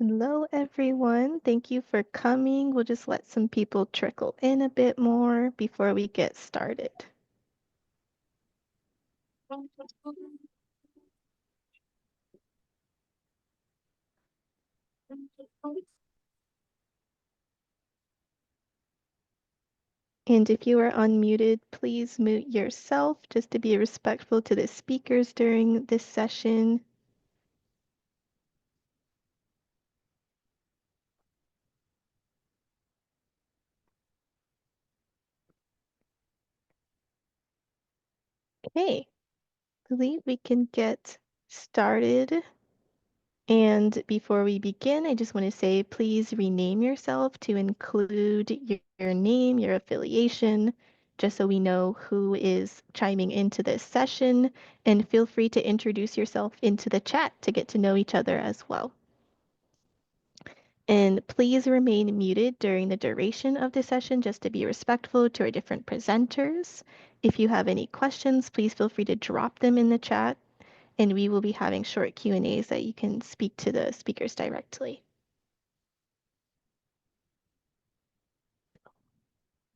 Hello, everyone. Thank you for coming. We'll just let some people trickle in a bit more before we get started. And if you are unmuted, please mute yourself just to be respectful to the speakers during this session. Okay, I believe we can get started. And before we begin, I just want to say, please rename yourself to include your name, your affiliation, just so we know who is chiming into this session. And feel free to introduce yourself into the chat to get to know each other as well. And please remain muted during the duration of the session just to be respectful to our different presenters. If you have any questions, please feel free to drop them in the chat, and we will be having short Q&As that you can speak to the speakers directly.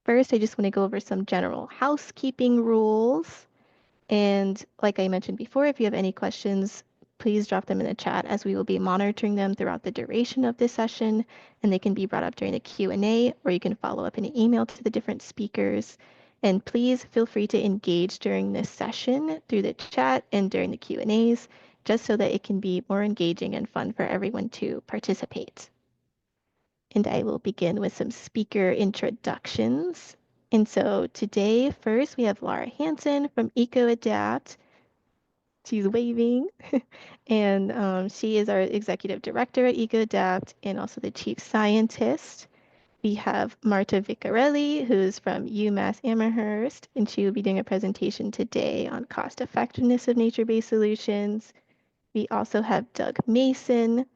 First, I just want to go over some general housekeeping rules. And like I mentioned before, if you have any questions, please drop them in the chat as we will be monitoring them throughout the duration of this session, and they can be brought up during the Q&A, or you can follow up in an email to the different speakers. And please feel free to engage during this session through the chat and during the Q&As, just so that it can be more engaging and fun for everyone to participate. And I will begin with some speaker introductions. And so today, first, we have Lara Hansen from EcoAdapt. She's waving. And she is our executive director at EcoAdapt and also the chief scientist. We have Marta Vicarelli, who's from UMass Amherst, and she will be doing a presentation today on cost effectiveness of nature-based solutions. We also have Doug Mason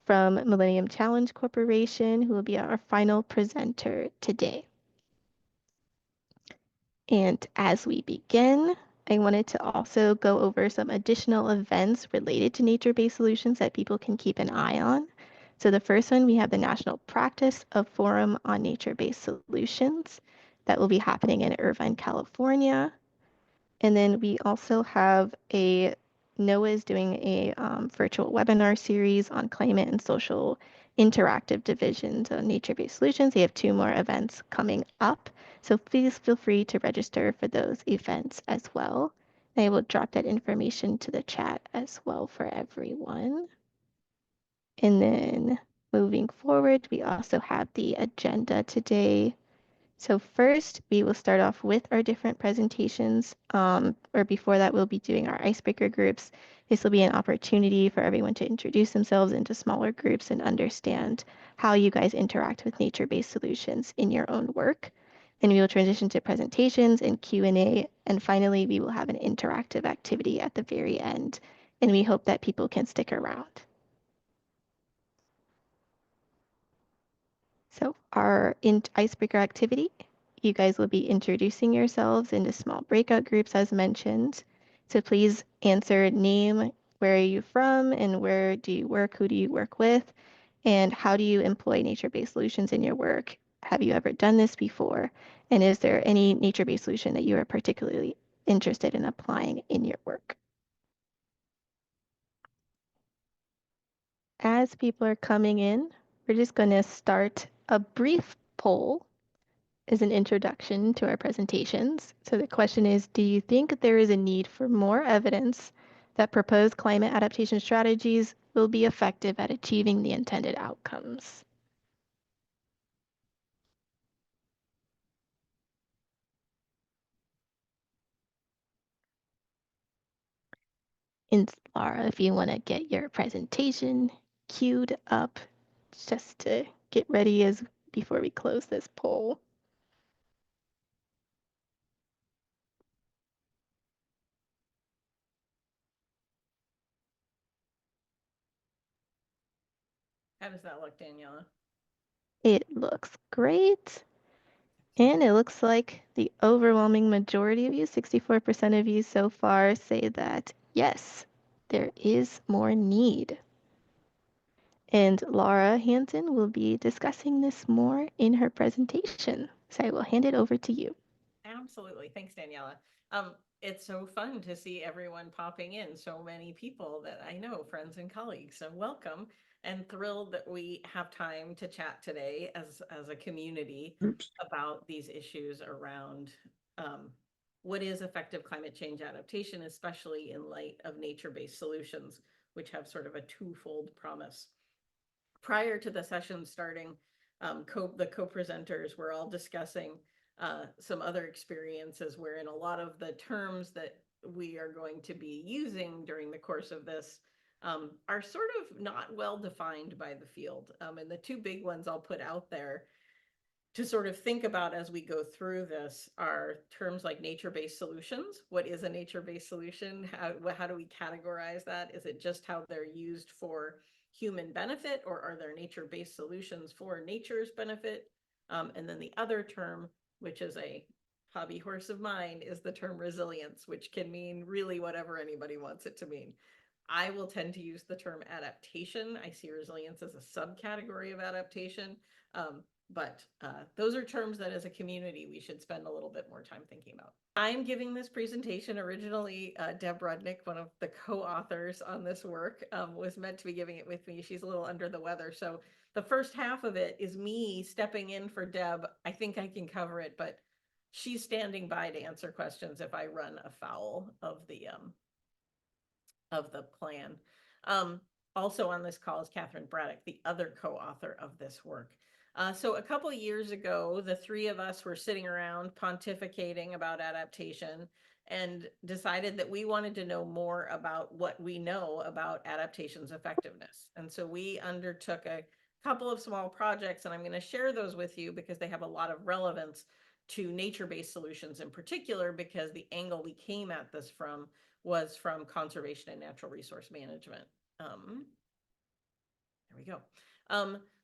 from Millennium Challenge Corporation, who will be our final presenter today. And as we begin, I wanted to also go over some additional events related to nature-based solutions that people can keep an eye on. So the first one, we have the National Practice of Forum on Nature-Based Solutions that will be happening in Irvine, California. And then we also have NOAA is doing a virtual webinar series on climate and social interactive divisions of nature-based solutions. They have 2 more events coming up. So please feel free to register for those events as well. I will drop that information to the chat as well for everyone. And then moving forward, we also have the agenda today. So first, we will start off with our different presentations, or before that, we'll be doing our icebreaker groups. This will be an opportunity for everyone to introduce themselves into smaller groups and understand how you guys interact with nature-based solutions in your own work. And we will transition to presentations and Q&A, and finally, we will have an interactive activity at the very end, and we hope that people can stick around. So our icebreaker activity, you guys will be introducing yourselves into small breakout groups as mentioned. So please answer name, where are you from, and where do you work, who do you work with, and how do you employ nature-based solutions in your work? Have you ever done this before? And is there any nature-based solution that you are particularly interested in applying in your work? As people are coming in, we're just going to start a brief poll as an introduction to our presentations. So the question is, do you think there is a need for more evidence that proposed climate adaptation strategies will be effective at achieving the intended outcomes? And Lara, if you want to get your presentation queued up just to get ready as before we close this poll. How does that look, Daniela? It looks great. And it looks like the overwhelming majority of you, 64% of you so far, say that yes, there is more need. And Lara Hansen will be discussing this more in her presentation. So I will hand it over to you. Absolutely. Thanks, Daniela. It's so fun to see everyone popping in, so many people that I know, friends and colleagues. So welcome, and thrilled that we have time to chat today as a community Oops. about these issues around um, what is effective climate change adaptation, especially in light of nature-based solutions, which have sort of a twofold promise. Prior to the session starting, the co-presenters were all discussing some other experiences wherein a lot of the terms that we are going to be using during the course of this are sort of not well defined by the field. And the two big ones I'll put out there to sort of think about as we go through this are terms like nature-based solutions. What is a nature-based solution? How do we categorize that? Is it just how they're used for human benefit, or are there nature-based solutions for nature's benefit? And then the other term, which is a hobby horse of mine, is the term resilience, which can mean really whatever anybody wants it to mean. I will tend to use the term adaptation. I see resilience as a subcategory of adaptation. But those are terms that as a community we should spend a little bit more time thinking about. I'm giving this presentation originally. Deb Rudnick, one of the co-authors on this work, was meant to be giving it with me. She's a little under the weather. So the first half of it is me stepping in for Deb. I think I can cover it, but she's standing by to answer questions if I run afoul of the plan. Also on this call is Catherine Braddock, the other co-author of this work. So a couple of years ago, the three of us were sitting around pontificating about adaptation and decided that we wanted to know more about what we know about adaptation's effectiveness. And so we undertook a couple of small projects, and I'm going to share those with you because they have a lot of relevance to nature-based solutions in particular, because the angle we came at this from was from conservation and natural resource management. There we go.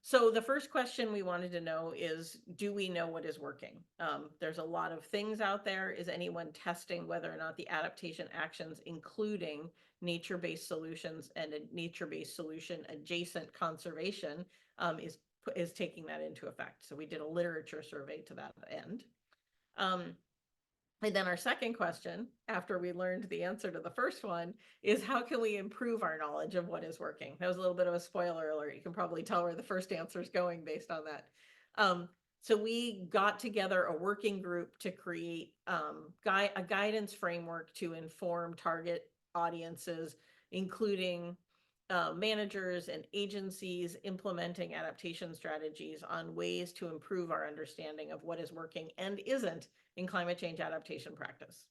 So the first question we wanted to know is, do we know what is working? There's a lot of things out there. Is anyone testing whether or not the adaptation actions, including nature-based solutions and a nature-based solution adjacent conservation, is taking that into effect? So we did a literature survey to that end. And then our second question, after we learned the answer to the first one, is how can we improve our knowledge of what is working? That was a little bit of a spoiler alert. You can probably tell where the first answer is going based on that. So we got together a working group to create a guidance framework to inform target audiences, including managers and agencies implementing adaptation strategies, on ways to improve our understanding of what is working and isn't in climate change adaptation practice.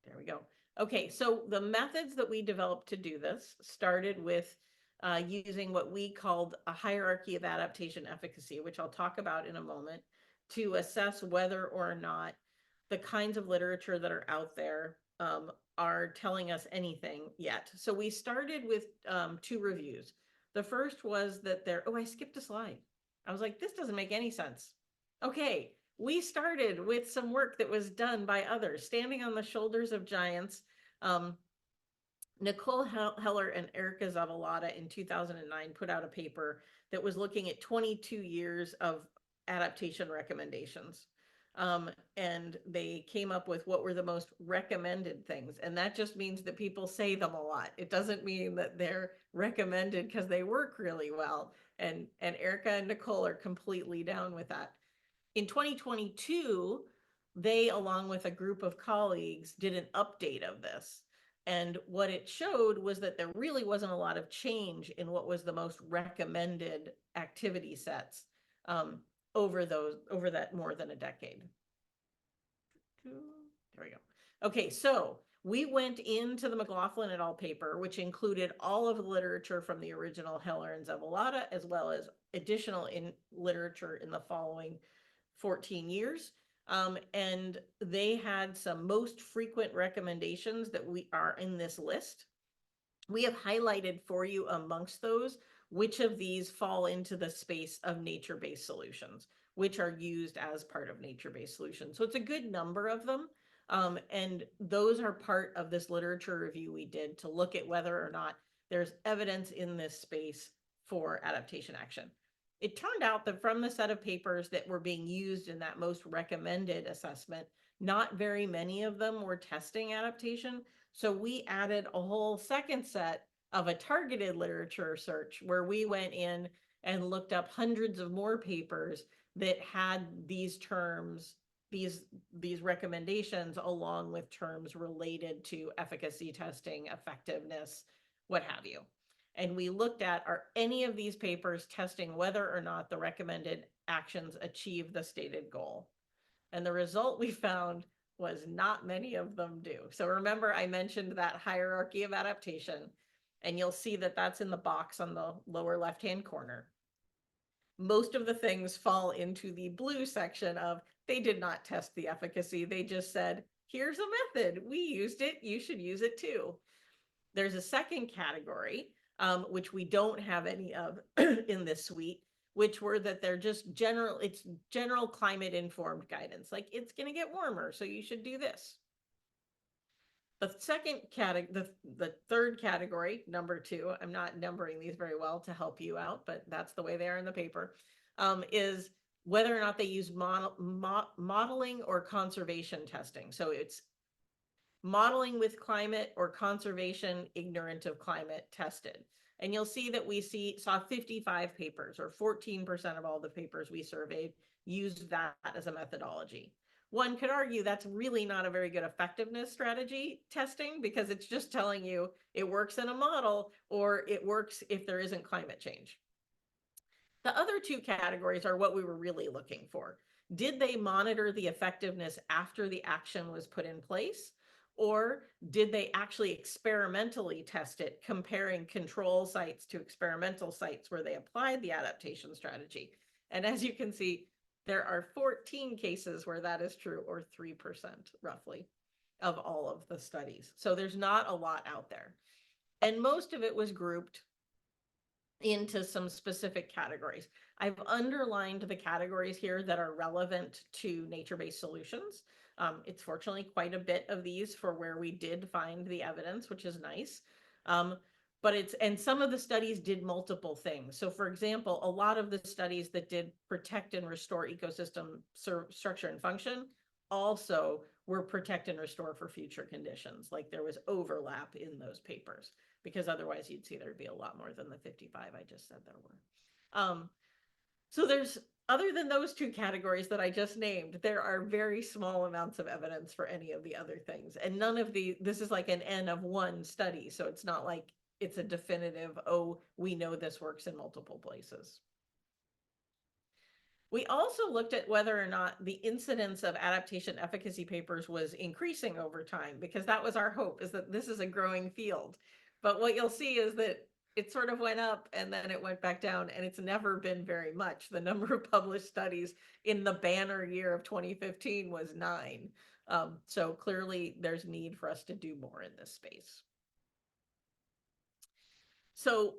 There we go. Okay, so the methods that we developed to do this started with using what we called a hierarchy of adaptation efficacy, which I'll talk about in a moment, to assess whether or not the kinds of literature that are out there are telling us anything yet. So we started with two reviews. The first was that oh, I skipped a slide. I was like, this doesn't make any sense. Okay, we started with some work that was done by others, standing on the shoulders of giants. Nicole Heller and Erica Zavalata in 2009 put out a paper that was looking at 22 years of adaptation recommendations. And they came up with what were the most recommended things. And that just means that people say them a lot. It doesn't mean that they're recommended because they work really well. And Erica and Nicole are completely down with that. In 2022, they, along with a group of colleagues, did an update of this. And what it showed was that there really wasn't a lot of change in what was the most recommended activity sets over that more than a decade. There we go. Okay, so we went into the McLaughlin et al. Paper, which included all of the literature from the original Heller and Zavalata, as well as additional literature in the following 14 years. And they had some most frequent recommendations that we are in this list. We have highlighted for you amongst those which of these fall into the space of nature-based solutions, which are used as part of nature-based solutions. So it's a good number of them. And those are part of this literature review we did to look at whether or not there's evidence in this space for adaptation action. It turned out that from the set of papers that were being used in that most recommended assessment, not very many of them were testing adaptation. So we added a whole second set of a targeted literature search where we went in and looked up hundreds of more papers that had these terms, these recommendations, along with terms related to efficacy testing, effectiveness, what have you. And we looked at, are any of these papers testing whether or not the recommended actions achieve the stated goal? And the result we found was not many of them do. So remember, I mentioned that hierarchy of adaptation, and you'll see that that's in the box on the lower left-hand corner. Most of the things fall into the blue section of they did not test the efficacy. They just said, here's a method. We used it. You should use it too. There's a second category, which we don't have any of in this suite, which were that they're just it's general climate informed guidance. Like it's going to get warmer, so you should do this. The second category, the third category, number two, I'm not numbering these very well to help you out, but that's the way they are in the paper, is whether or not they use modeling or conservation testing. So it's modeling with climate or conservation ignorant of climate tested. And you'll see that we saw 55 papers, or 14% of all the papers we surveyed used that as a methodology. One could argue that's really not a very good effectiveness strategy testing, because it's just telling you it works in a model or it works if there isn't climate change. The other two categories are what we were really looking for. Did they monitor the effectiveness after the action was put in place? Or did they actually experimentally test it, comparing control sites to experimental sites where they applied the adaptation strategy? And as you can see, there are 14 cases where that is true, or 3% roughly of all of the studies. So there's not a lot out there. And most of it was grouped into some specific categories. I've underlined the categories here that are relevant to nature-based solutions. It's fortunately quite a bit of these for where we did find the evidence, which is nice. And some of the studies did multiple things. So for example, a lot of the studies that did protect and restore ecosystem structure and function also were protect and restore for future conditions. Like there was overlap in those papers, because otherwise you'd see there'd be a lot more than the 55 I just said there were. So there's, other than those two categories that I just named, there are very small amounts of evidence for any of the other things. And none of this is like an N of one study. So it's not like it's a definitive, oh, we know this works in multiple places. We also looked at whether or not the incidence of adaptation efficacy papers was increasing over time, because that was our hope, is that this is a growing field. But what you'll see is that it sort of went up and then it went back down, and it's never been very much. The number of published studies in the banner year of 2015 was 9. So clearly there's need for us to do more in this space. So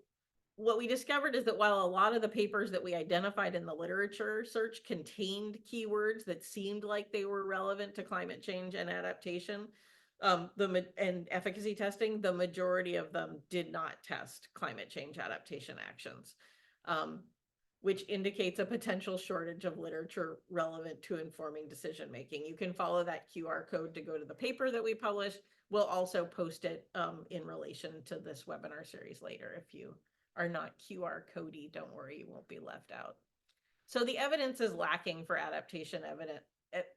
what we discovered is that while a lot of the papers that we identified in the literature search contained keywords that seemed like they were relevant to climate change and adaptation, and efficacy testing, the majority of them did not test climate change adaptation actions, which indicates a potential shortage of literature relevant to informing decision making. You can follow that QR code to go to the paper that we published. We'll also post it in relation to this webinar series later. If you are not QR codey, don't worry, you won't be left out. So the evidence is lacking for adaptation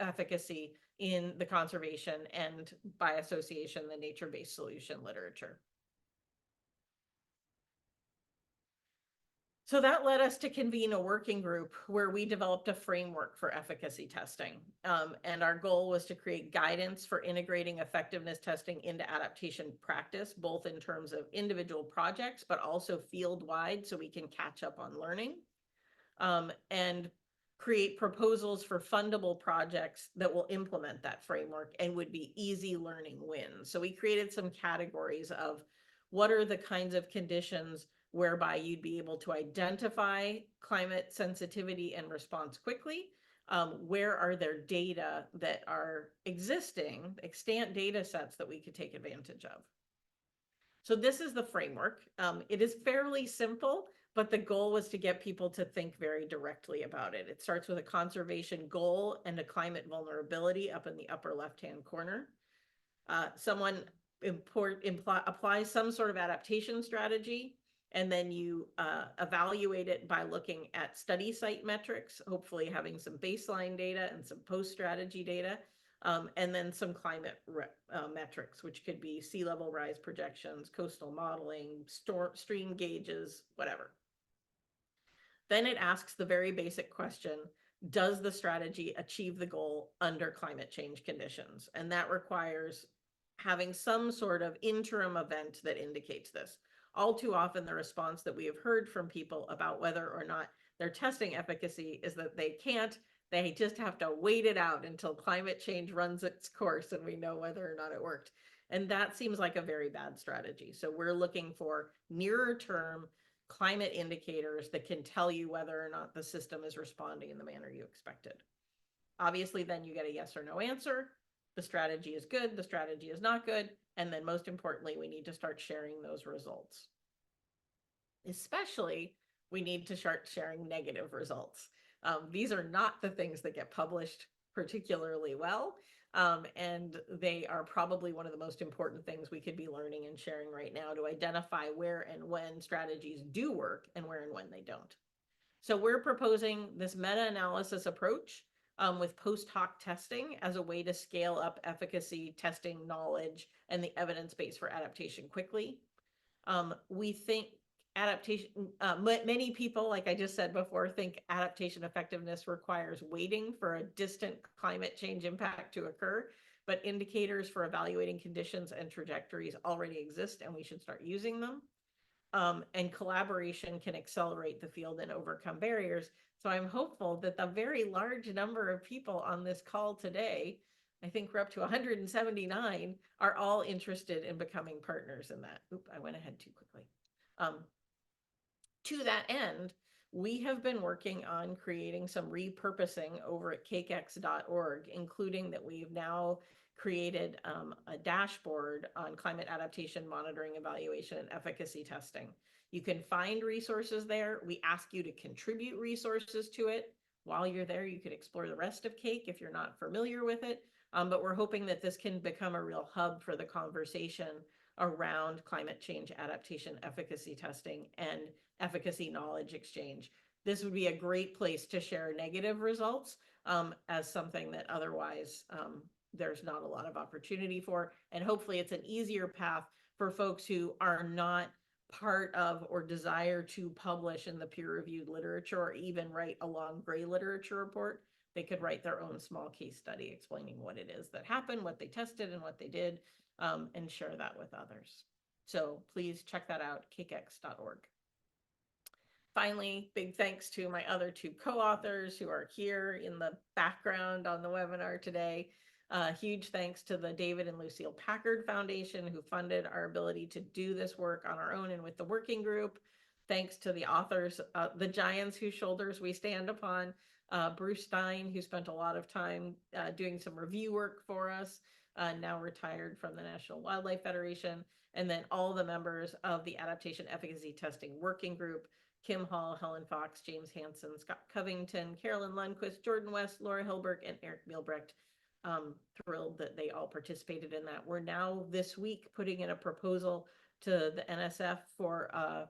efficacy in the conservation and, by association, the nature-based solution literature. So that led us to convene a working group where we developed a framework for efficacy testing. And our goal was to create guidance for integrating effectiveness testing into adaptation practice, both in terms of individual projects, but also field-wide, so we can catch up on learning. And create proposals for fundable projects that will implement that framework and would be easy learning wins. So we created some categories of what are the kinds of conditions whereby you'd be able to identify climate sensitivity and response quickly, Where are there data that are existing, extant data sets that we could take advantage of? So this is the framework. It is fairly simple, but the goal was to get people to think very directly about it. It starts with a conservation goal and a climate vulnerability up in the upper left-hand corner. Someone applies some sort of adaptation strategy, and then you evaluate it by looking at study site metrics, hopefully having some baseline data and some post-strategy data, and then some climate metrics, which could be sea level rise projections, coastal modeling, stream gauges, whatever. Then it asks the very basic question, does the strategy achieve the goal under climate change conditions? And that requires having some sort of interim event that indicates this. All too often, the response that we have heard from people about whether or not they're testing efficacy is that they can't. They just have to wait it out until climate change runs its course and we know whether or not it worked. And that seems like a very bad strategy. So we're looking for nearer term climate indicators that can tell you whether or not the system is responding in the manner you expected. Obviously, then you get a yes or no answer. The strategy is good, the strategy is not good, and then most importantly, we need to start sharing those results. Especially, we need to start sharing negative results. These are not the things that get published particularly well, and they are probably one of the most important things we could be learning and sharing right now to identify where and when strategies do work and where and when they don't. So we're proposing this meta-analysis approach with post hoc testing as a way to scale up efficacy testing knowledge and the evidence base for adaptation quickly. We think adaptation, many people, like I just said before, think adaptation effectiveness requires waiting for a distant climate change impact to occur, but indicators for evaluating conditions and trajectories already exist, and we should start using them. And collaboration can accelerate the field and overcome barriers. So I'm hopeful that the very large number of people on this call today, I think we're up to 179, are all interested in becoming partners in that. Oop, I went ahead too quickly. To that end, we have been working on creating some repurposing over at cakex.org, including that we've now created a dashboard on climate adaptation monitoring, evaluation, and efficacy testing. You can find resources there. We ask you to contribute resources to it. While you're there, you could explore the rest of CAKE if you're not familiar with it. But we're hoping that this can become a real hub for the conversation around climate change adaptation efficacy testing and efficacy knowledge exchange. This would be a great place to share negative results as something that otherwise there's not a lot of opportunity for. And hopefully it's an easier path for folks who are not part of or desire to publish in the peer-reviewed literature or even write a long gray literature report. They could write their own small case study explaining what it is that happened, what they tested, and what they did, and share that with others. So please check that out, cakex.org. Finally, big thanks to my other two co-authors who are here in the background on the webinar today. Huge thanks to the David and Lucille Packard Foundation who funded our ability to do this work on our own and with the working group. Thanks to the authors, the giants whose shoulders we stand upon, Bruce Stein, who spent a lot of time doing some review work for us, now retired from the National Wildlife Federation, and then all the members of the Adaptation Efficacy Testing Working Group, Kim Hall, Helen Fox, James Hansen, Scott Covington, Carolyn Lundquist, Jordan West, Laura Hilberg, and Eric Mielbrecht. Thrilled that they all participated in that. We're now this week putting in a proposal to the NSF for a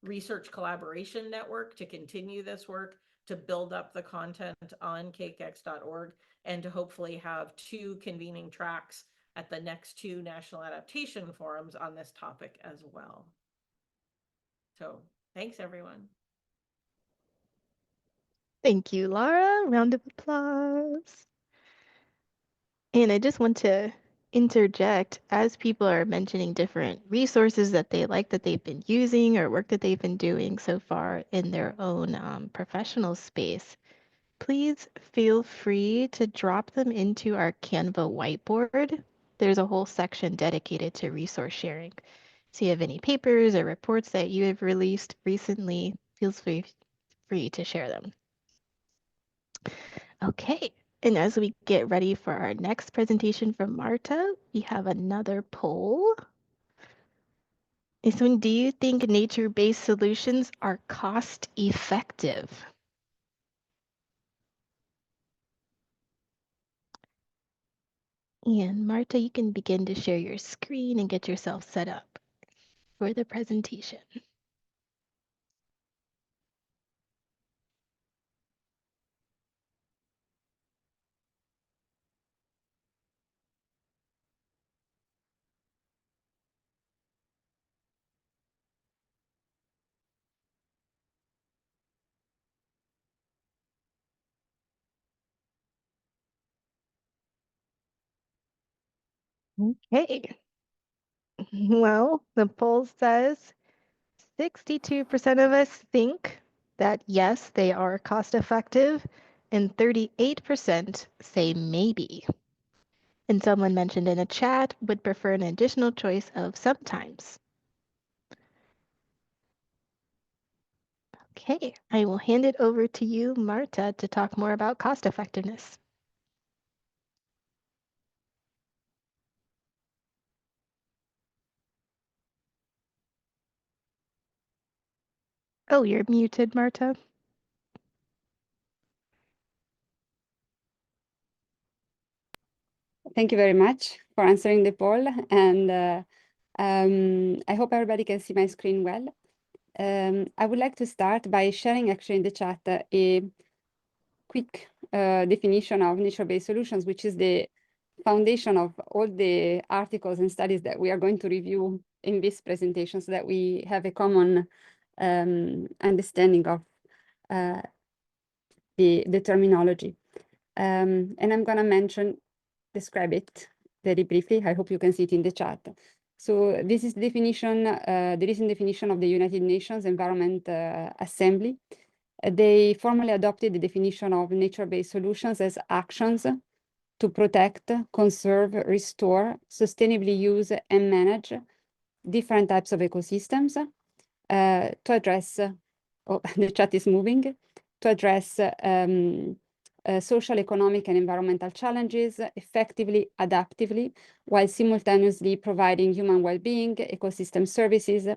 research collaboration network to continue this work, to build up the content on cakex.org, and to hopefully have 2 convening tracks at the next 2 national adaptation forums on this topic as well. So thanks, everyone. Thank you, Lara. Round of applause. And I just want to interject as people are mentioning different resources that they like that they've been using or work that they've been doing so far in their own professional space. Please feel free to drop them into our Canva whiteboard. There's a whole section dedicated to resource sharing. So you have any papers or reports that you have released recently, feel free to share them. Okay, and as we get ready for our next presentation from Marta, we have another poll. This one, do you think nature-based solutions are cost effective? And Marta, you can begin to share your screen and get yourself set up for the presentation. Okay. Well, the poll says 62% of us think that yes, they are cost effective, and 38% say maybe. And someone mentioned in a chat would prefer an additional choice of sometimes. Okay, I will hand it over to you, Marta, to talk more about cost effectiveness. Oh, you're muted, Marta. Thank you very much for answering the poll, and I hope everybody can see my screen well. I would like to start by sharing actually in the chat a quick definition of nature-based solutions, which is the foundation of all the articles and studies that we are going to review in this presentation, so that we have a common understanding of the terminology. And I'm going to describe it very briefly. I hope you can see it in the chat. So this is the definition, the recent definition of the United Nations Environment Assembly. They formally adopted the definition of nature-based solutions as actions to protect, conserve, restore, sustainably use, and manage different types of ecosystems to address, oh, the chat is moving, to address social, economic, and environmental challenges effectively, adaptively, while simultaneously providing human well-being, ecosystem services,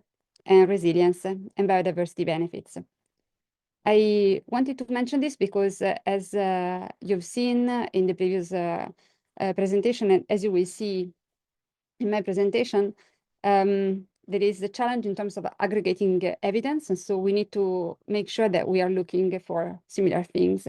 and resilience and biodiversity benefits. I wanted to mention this because as you've seen in the previous presentation, and as you will see in my presentation, there is a challenge in terms of aggregating evidence, and so we need to make sure that we are looking for similar things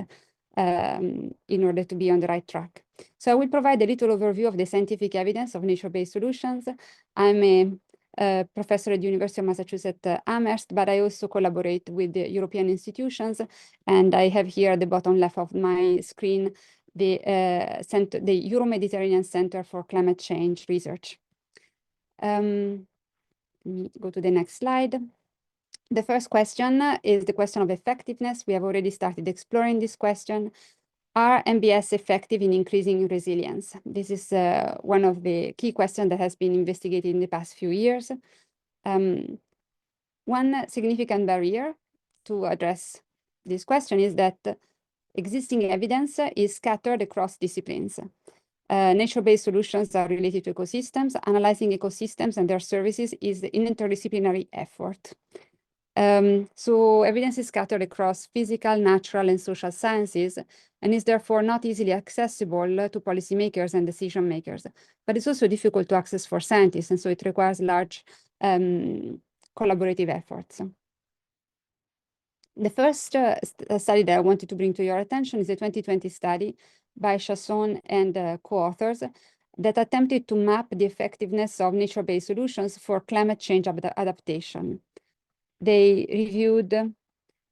in order to be on the right track. So I will provide a little overview of the scientific evidence of nature-based solutions. I'm a professor at the University of Massachusetts Amherst, but I also collaborate with the European institutions, and I have here at the bottom left of my screen the Euro-Mediterranean Center for Climate Change Research. Let me go to the next slide. The first question is the question of effectiveness. We have already started exploring this question. Are MBS effective in increasing resilience? This is one of the key questions that has been investigated in the past few years. One significant barrier to address this question is that existing evidence is scattered across disciplines. Nature-based solutions are related to ecosystems. Analyzing ecosystems and their services is an interdisciplinary effort. So evidence is scattered across physical, natural, and social sciences, and is therefore not easily accessible to policymakers and decision makers. But it's also difficult to access for scientists, and so it requires large collaborative efforts. The first study that I wanted to bring to your attention is a 2020 study by Chasson and co-authors that attempted to map the effectiveness of nature-based solutions for climate change adaptation. They reviewed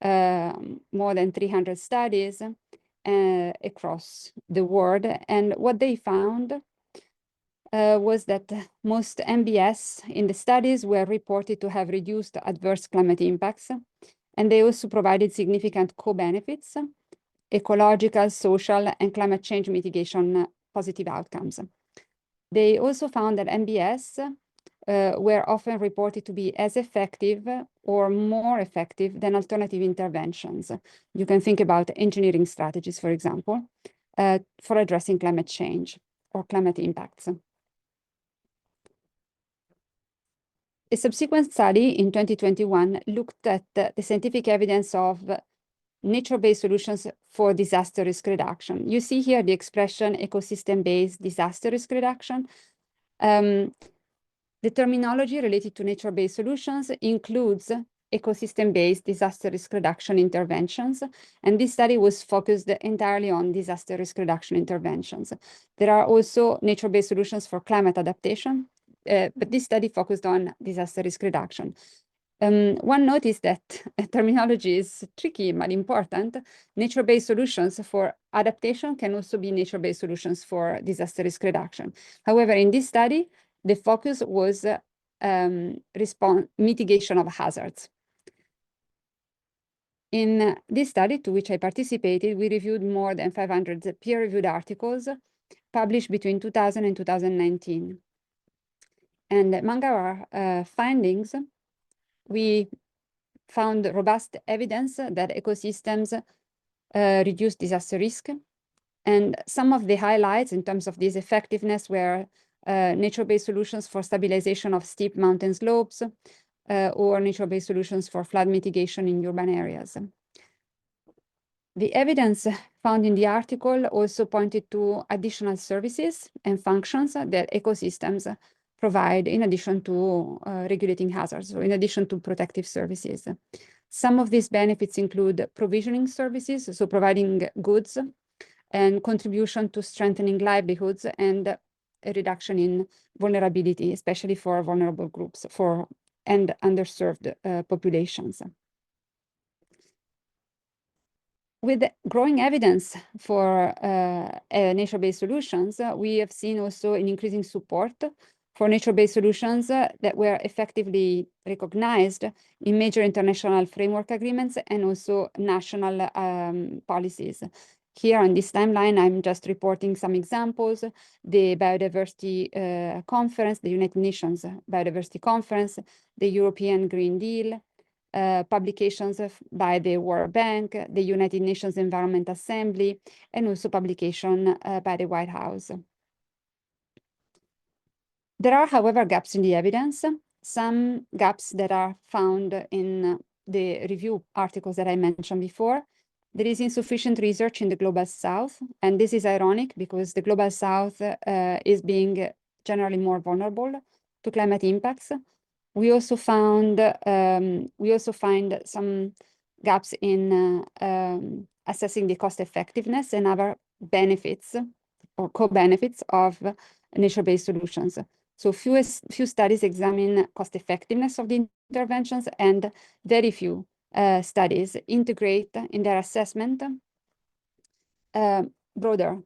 more than 300 studies across the world, and what they found was that most MBS in the studies were reported to have reduced adverse climate impacts, and they also provided significant co-benefits, ecological, social, and climate change mitigation positive outcomes. They also found that MBS were often reported to be as effective or more effective than alternative interventions. You can think about engineering strategies, for example, for addressing climate change or climate impacts. A subsequent study in 2021 looked at the scientific evidence of nature-based solutions for disaster risk reduction. You see here the expression ecosystem-based disaster risk reduction. The terminology related to nature-based solutions includes ecosystem-based disaster risk reduction interventions, and this study was focused entirely on disaster risk reduction interventions. There are also nature-based solutions for climate adaptation, but this study focused on disaster risk reduction. One note is that terminology is tricky but important. Nature-based solutions for adaptation can also be nature-based solutions for disaster risk reduction. However, in this study, the focus was mitigation of hazards. In this study, to which I participated, we reviewed more than 500 peer-reviewed articles published between 2000 and 2019. And among our findings, we found robust evidence that ecosystems reduce disaster risk. And some of the highlights in terms of this effectiveness were nature-based solutions for stabilization of steep mountain slopes, or nature-based solutions for flood mitigation in urban areas. The evidence found in the article also pointed to additional services and functions that ecosystems provide in addition to regulating hazards, or in addition to protective services. Some of these benefits include provisioning services, so providing goods, and contribution to strengthening livelihoods and a reduction in vulnerability, especially for vulnerable groups and underserved populations. With growing evidence for nature-based solutions, we have seen also an increasing support for nature-based solutions that were effectively recognized in major international framework agreements and also national policies. Here on this timeline, I'm just reporting some examples: the Biodiversity Conference, the United Nations Biodiversity Conference, the European Green Deal, publications by the World Bank, the United Nations Environment Assembly, and also publication by the White House. There are, however, gaps in the evidence, some gaps that are found in the review articles that I mentioned before. There is insufficient research in the Global South, and this is ironic because the Global South is being generally more vulnerable to climate impacts. We also find some gaps in assessing the cost effectiveness and other benefits or co-benefits of nature-based solutions. So few studies examine cost effectiveness of the interventions, and very few studies integrate in their assessment broader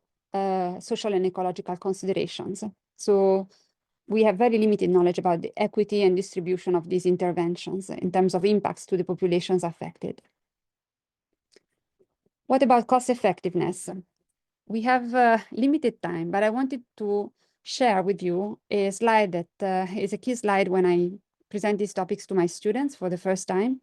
social and ecological considerations. So we have very limited knowledge about the equity and distribution of these interventions in terms of impacts to the populations affected. What about cost effectiveness? We have limited time, but I wanted to share with you a slide that is a key slide when I present these topics to my students for the first time.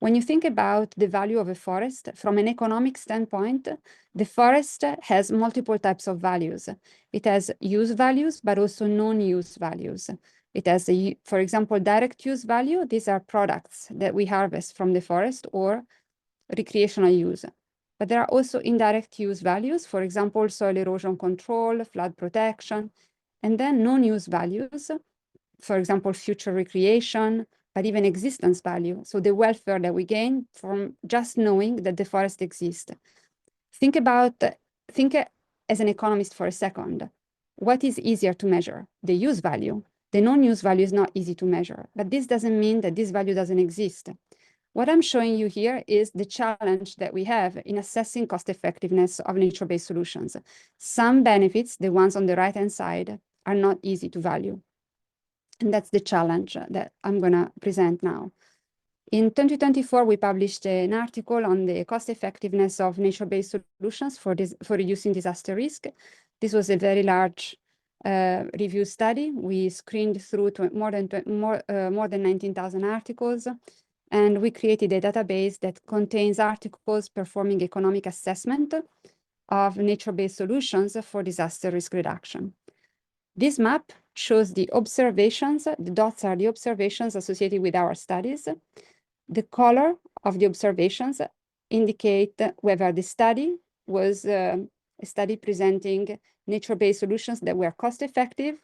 When you think about the value of a forest from an economic standpoint, the forest has multiple types of values. It has use values, but also non-use values. It has, for example, direct use value. These are products that we harvest from the forest or recreational use. But there are also indirect use values, for example, soil erosion control, flood protection, and then non-use values, for example, future recreation, but even existence value. So the welfare that we gain from just knowing that the forest exists. Think as an economist for a second. What is easier to measure? The use value. The non-use value is not easy to measure, but this doesn't mean that this value doesn't exist. What I'm showing you here is the challenge that we have in assessing cost effectiveness of nature-based solutions. Some benefits, the ones on the right-hand side, are not easy to value. And that's the challenge that I'm going to present now. In 2024, we published an article on the cost effectiveness of nature-based solutions for reducing disaster risk. This was a very large review study. We screened through more than 19,000 articles, and we created a database that contains articles performing economic assessment of nature-based solutions for disaster risk reduction. This map shows the observations. The dots are the observations associated with our studies. The color of the observations indicate whether the study was a study presenting nature-based solutions that were cost-effective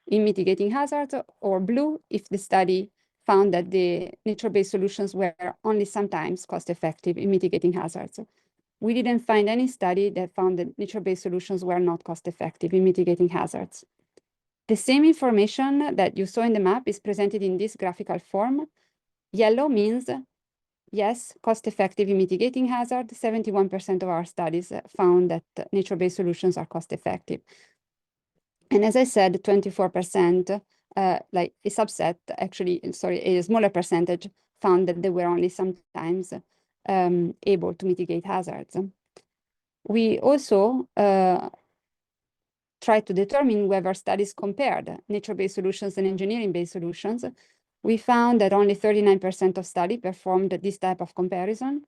in mitigating hazards, or blue if the study found that the nature-based solutions were only sometimes cost-effective in mitigating hazards. We didn't find any study that found that nature-based solutions were not cost-effective in mitigating hazards. The same information that you saw in the map is presented in this graphical form. Yellow means, yes, cost-effective in mitigating hazard. 71% of our studies found that nature-based solutions are cost-effective. And as I said, 24%, like a subset, actually, sorry, a smaller percentage found that they were only sometimes able to mitigate hazards. We also tried to determine whether studies compared nature-based solutions and engineering-based solutions. We found that only 39% of studies performed this type of comparison.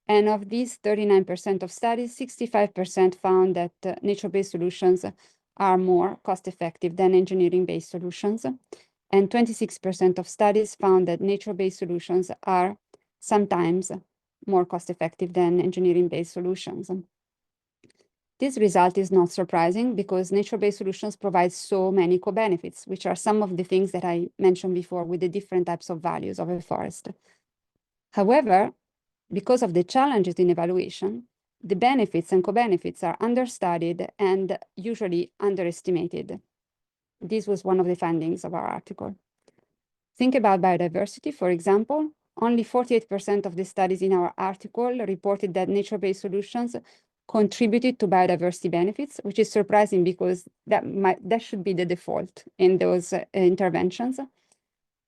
And of these 39% of studies, 65% found that nature-based solutions are more cost-effective than engineering-based solutions. And 26% of studies found that nature-based solutions are sometimes more cost-effective than engineering-based solutions. This result is not surprising because nature-based solutions provide so many co-benefits, which are some of the things that I mentioned before with the different types of values of a forest. However, because of the challenges in evaluation, the benefits and co-benefits are understudied and usually underestimated. This was one of the findings of our article. Think about biodiversity, for example. Only 48% of the studies in our article reported that nature-based solutions contributed to biodiversity benefits, which is surprising because that should be the default in those interventions.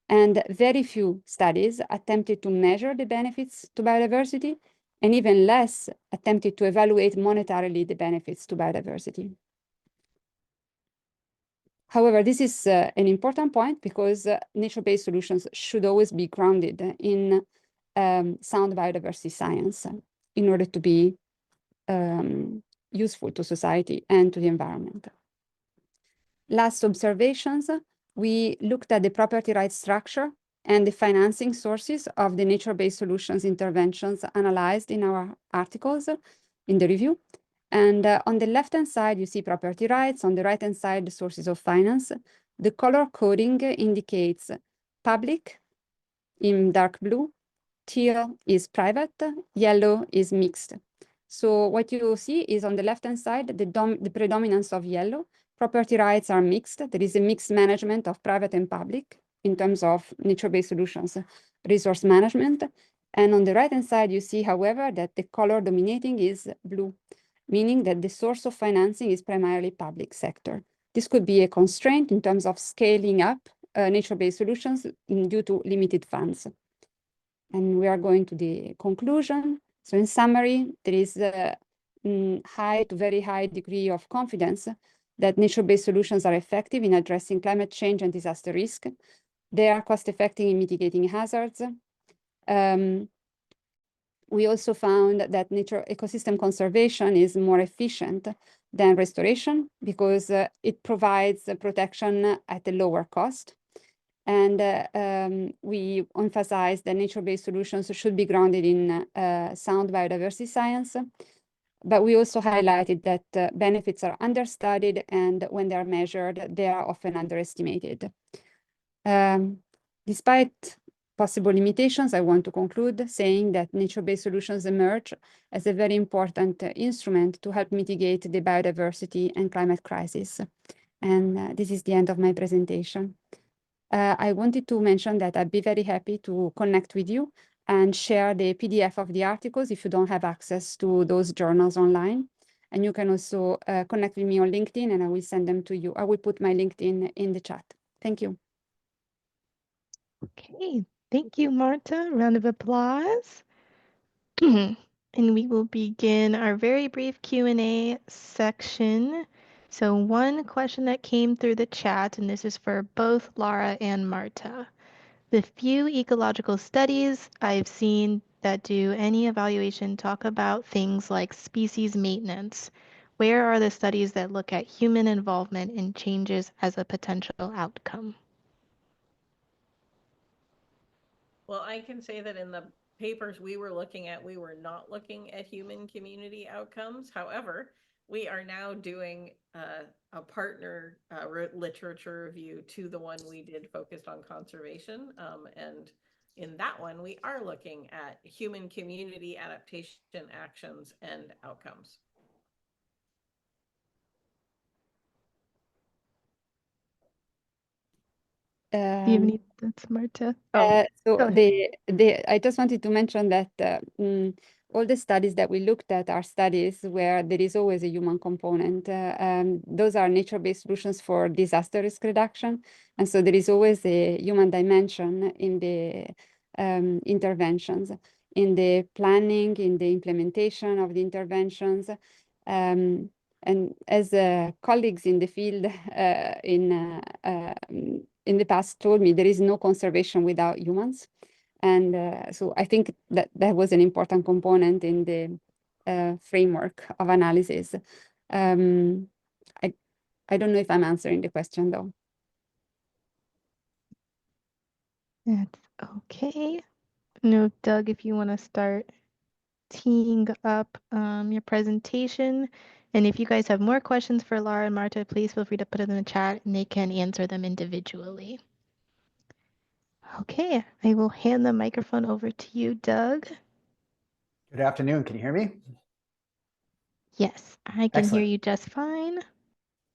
And very few studies attempted to measure the benefits to biodiversity, and even less attempted to evaluate monetarily the benefits to biodiversity. However, this is an important point because nature-based solutions should always be grounded in sound biodiversity science in order to be useful to society and to the environment. Last observations, we looked at the property rights structure and the financing sources of the nature-based solutions interventions analyzed in our articles in the review. And on the left-hand side, you see property rights. On the right-hand side, the sources of finance. The color coding indicates public in dark blue, teal is private, yellow is mixed. So what you see is on the left-hand side, the predominance of yellow. Property rights are mixed. There is a mixed management of private and public in terms of nature-based solutions, resource management. And on the right-hand side, you see, however, that the color dominating is blue, meaning that the source of financing is primarily public sector. This could be a constraint in terms of scaling up nature-based solutions due to limited funds. And we are going to the conclusion. So in summary, there is a high to very high degree of confidence that nature-based solutions are effective in addressing climate change and disaster risk. They are cost-effective in mitigating hazards. We also found that nature ecosystem conservation is more efficient than restoration because it provides protection at a lower cost. And we emphasize that nature-based solutions should be grounded in sound biodiversity science. But we also highlighted that benefits are understudied, and when they are measured, they are often underestimated. Despite possible limitations, I want to conclude saying that nature-based solutions emerge as a very important instrument to help mitigate the biodiversity and climate crisis. And this is the end of my presentation. I wanted to mention that I'd be very happy to connect with you and share the PDF of the articles if you don't have access to those journals online. And you can also connect with me on LinkedIn and I will send them to you. I will put my LinkedIn in the chat. Thank you. Okay, thank you, Marta. Round of applause. And we will begin our very brief Q&A section. So one question that came through the chat, and this is for both Lara and Marta. The few ecological studies I've seen that do any evaluation talk about things like species maintenance. Where are the studies that look at human involvement in changes as a potential outcome? Well, I can say that in the papers we were looking at, we were not looking at human community outcomes. However, we are now doing a partner literature review to the one we did focused on conservation. And in that one, we are looking at human community adaptation actions and outcomes. Do you have any thoughts, Marta? So go ahead. I just wanted to mention that all the studies that we looked at are studies where there is always a human component. Those are nature-based solutions for disaster risk reduction. And so there is always a human dimension in the interventions, in the planning, in the implementation of the interventions. And as colleagues in the field in the past told me, there is no conservation without humans. And so I think that that was an important component in the framework of analysis. I don't know if I'm answering the question though. That's okay. No, Doug, if you want to start teeing up your presentation. And if you guys have more questions for Lara and Marta, please feel free to put it in the chat and they can answer them individually. Okay, I will hand the microphone over to you, Doug. Good afternoon. Can you hear me? Yes, I can hear you just fine.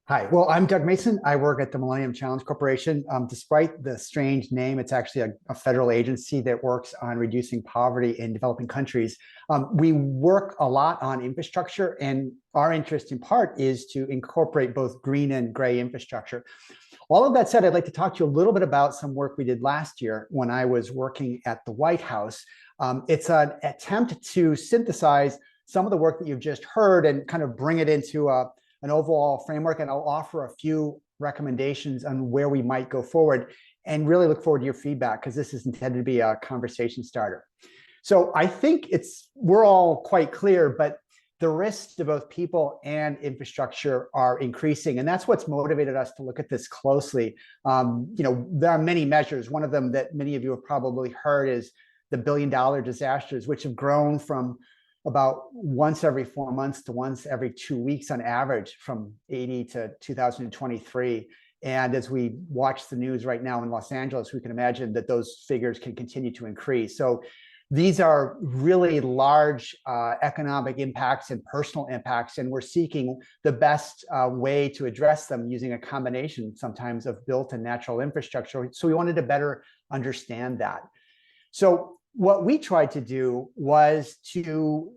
Hi, well, I'm Doug Mason. I work at the Millennium Challenge Corporation. Despite the strange name, it's actually a federal agency that works on reducing poverty in developing countries. We work a lot on infrastructure, and our interest in part is to incorporate both green and gray infrastructure. All of that said, I'd like to talk to you a little bit about some work we did last year when I was working at the White House. It's an attempt to synthesize some of the work that you've just heard and kind of bring it into an overall framework, and I'll offer a few recommendations on where we might go forward, and really look forward to your feedback because this is intended to be a conversation starter. So I think we're all quite clear, but the risks to both people and infrastructure are increasing, and that's what's motivated us to look at this closely. There are many measures. One of them that many of you have probably heard is the billion-dollar disasters, which have grown from about once every 4 months to once every 2 weeks on average from 80 to 2023. And as we watch the news right now in Los Angeles, we can imagine that those figures can continue to increase. So these are really large economic impacts and personal impacts, and we're seeking the best way to address them using a combination sometimes of built and natural infrastructure. So we wanted to better understand that. So what we tried to do was to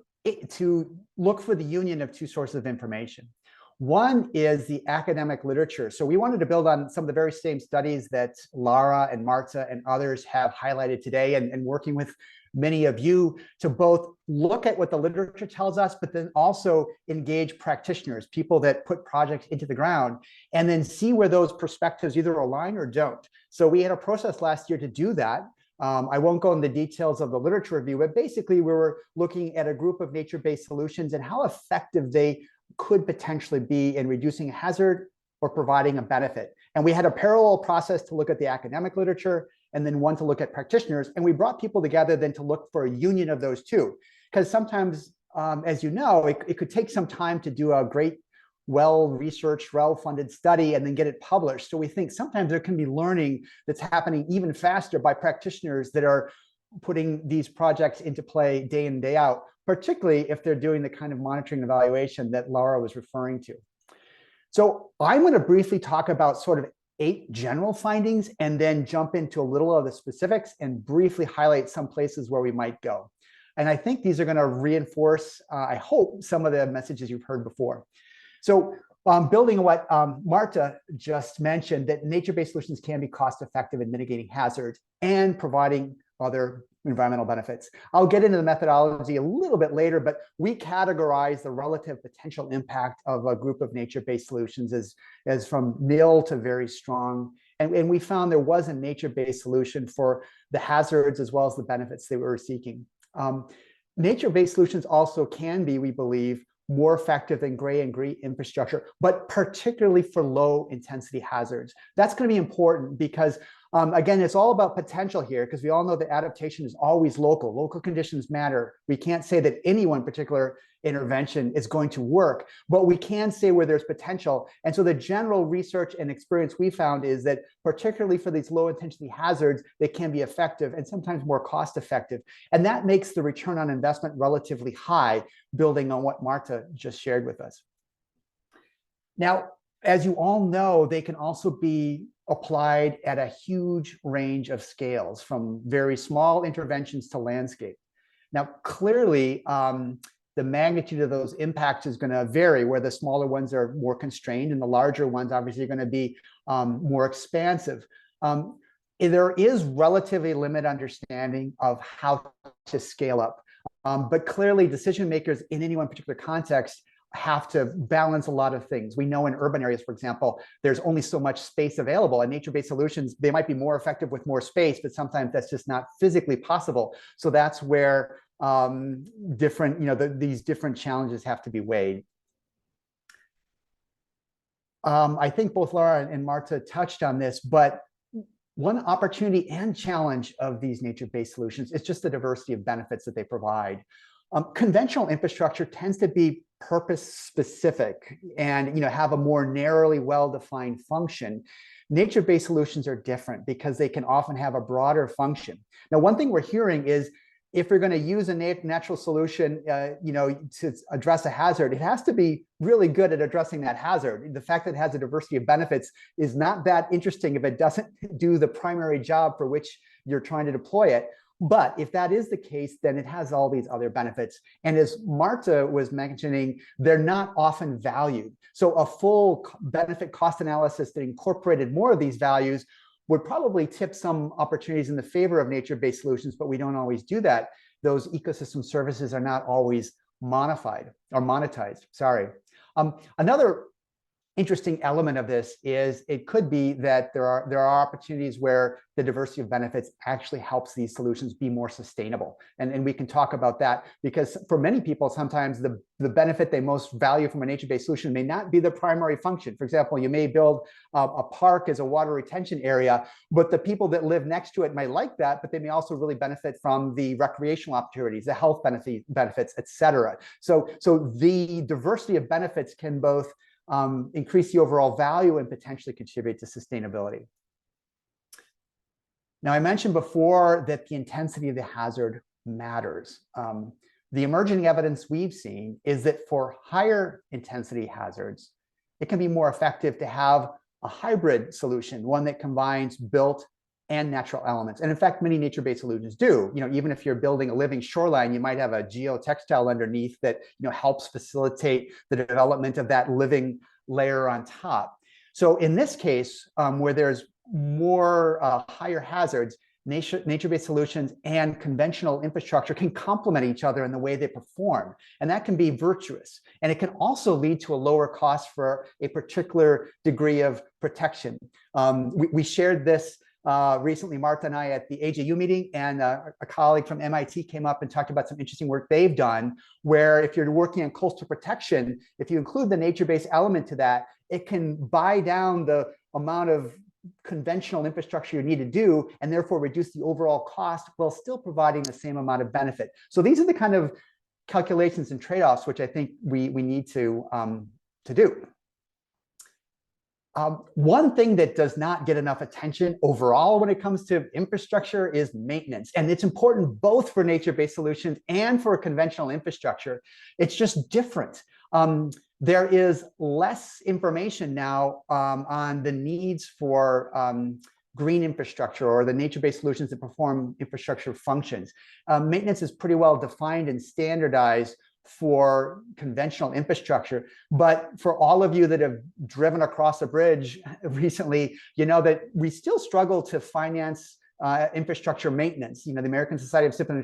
look for the union of two sources of information. One is the academic literature. So we wanted to build on some of the very same studies that Lara and Marta and others have highlighted today, and working with many of you to both look at what the literature tells us, but then also engage practitioners, people that put projects into the ground, and then see where those perspectives either align or don't. So we had a process last year to do that. I won't go into the details of the literature review, but basically we were looking at a group of nature-based solutions and how effective they could potentially be in reducing hazard or providing a benefit. And we had a parallel process to look at the academic literature and then one to look at practitioners. And we brought people together then to look for a union of those two. Because sometimes, as you know, it could take some time to do a great, well-researched, well-funded study and then get it published. So we think sometimes there can be learning that's happening even faster by practitioners that are putting these projects into play day in, day out, particularly if they're doing the kind of monitoring and evaluation that Lara was referring to. So I'm going to briefly talk about sort of 8 general findings and then jump into a little of the specifics and briefly highlight some places where we might go. And I think these are going to reinforce, I hope, some of the messages you've heard before. So building on what Marta just mentioned, that nature-based solutions can be cost-effective in mitigating hazards and providing other environmental benefits. I'll get into the methodology a little bit later, but we categorize the relative potential impact of a group of nature-based solutions as from nil to very strong. And we found there was a nature-based solution for the hazards as well as the benefits they were seeking. Nature-based solutions also can be, we believe, more effective than gray and green infrastructure, but particularly for low intensity hazards. That's going to be important because again, it's all about potential here, because we all know that adaptation is always local. Local conditions matter. We can't say that any one particular intervention is going to work, but we can say where there's potential. And so the general research and experience we found is that particularly for these low intensity hazards, they can be effective and sometimes more cost effective. And that makes the return on investment relatively high, building on what Marta just shared with us. Now, as you all know, they can also be applied at a huge range of scales, from very small interventions to landscape. Now, clearly, the magnitude of those impacts is going to vary, where the smaller ones are more constrained and the larger ones obviously are going to be more expansive. There is relatively limited understanding of how to scale up, but clearly decision makers in any one particular context have to balance a lot of things. We know in urban areas, for example, there's only so much space available, and nature-based solutions, they might be more effective with more space, but sometimes that's just not physically possible. So that's where these different challenges have to be weighed. I think both Lara and Marta touched on this, but one opportunity and challenge of these nature-based solutions is just the diversity of benefits that they provide. Conventional infrastructure tends to be purpose-specific and have a more narrowly well-defined function. Nature-based solutions are different because they can often have a broader function. Now, one thing we're hearing is if you're going to use a natural solution, to address a hazard, it has to be really good at addressing that hazard. The fact that it has a diversity of benefits is not that interesting if it doesn't do the primary job for which you're trying to deploy it. But if that is the case, then it has all these other benefits. And as Marta was mentioning, they're not often valued. So a full benefit cost analysis that incorporated more of these values would probably tip some opportunities in the favor of nature-based solutions, but we don't always do that. Those ecosystem services are not always monetized. Sorry. Another interesting element of this is it could be that there are opportunities where the diversity of benefits actually helps these solutions be more sustainable. And we can talk about that, because for many people, sometimes the benefit they most value from a nature-based solution may not be the primary function. For example, you may build a park as a water retention area, but the people that live next to it might like that, but they may also really benefit from the recreational opportunities, the health benefits, et cetera. So the diversity of benefits can both increase the overall value and potentially contribute to sustainability. Now, I mentioned before that the intensity of the hazard matters. The emerging evidence we've seen is that for higher intensity hazards, it can be more effective to have a hybrid solution, one that combines built and natural elements. And in fact, many nature-based solutions do. Even if you're building a living shoreline, you might have a geotextile underneath that helps facilitate the development of that living layer on top. So in this case, where there's more higher hazards, nature-based solutions and conventional infrastructure can complement each other in the way they perform. And that can be virtuous. And it can also lead to a lower cost for a particular degree of protection. We shared this recently, Marta and I, at the AJU meeting, and a colleague from MIT came up and talked about some interesting work they've done, where if you're working on coastal protection, if you include the nature-based element to that, it can buy down the amount of conventional infrastructure you need to do, and therefore reduce the overall cost while still providing the same amount of benefit. So these are the kind of calculations and trade-offs which I think we need to do. One thing that does not get enough attention overall when it comes to infrastructure is maintenance. And it's important both for nature-based solutions and for conventional infrastructure. It's just different. There is less information now on the needs for green infrastructure or the nature-based solutions that perform infrastructure functions. Maintenance is pretty well defined and standardized for conventional infrastructure. But for all of you that have driven across a bridge recently, you know that we still struggle to finance infrastructure maintenance. The American Society of Civil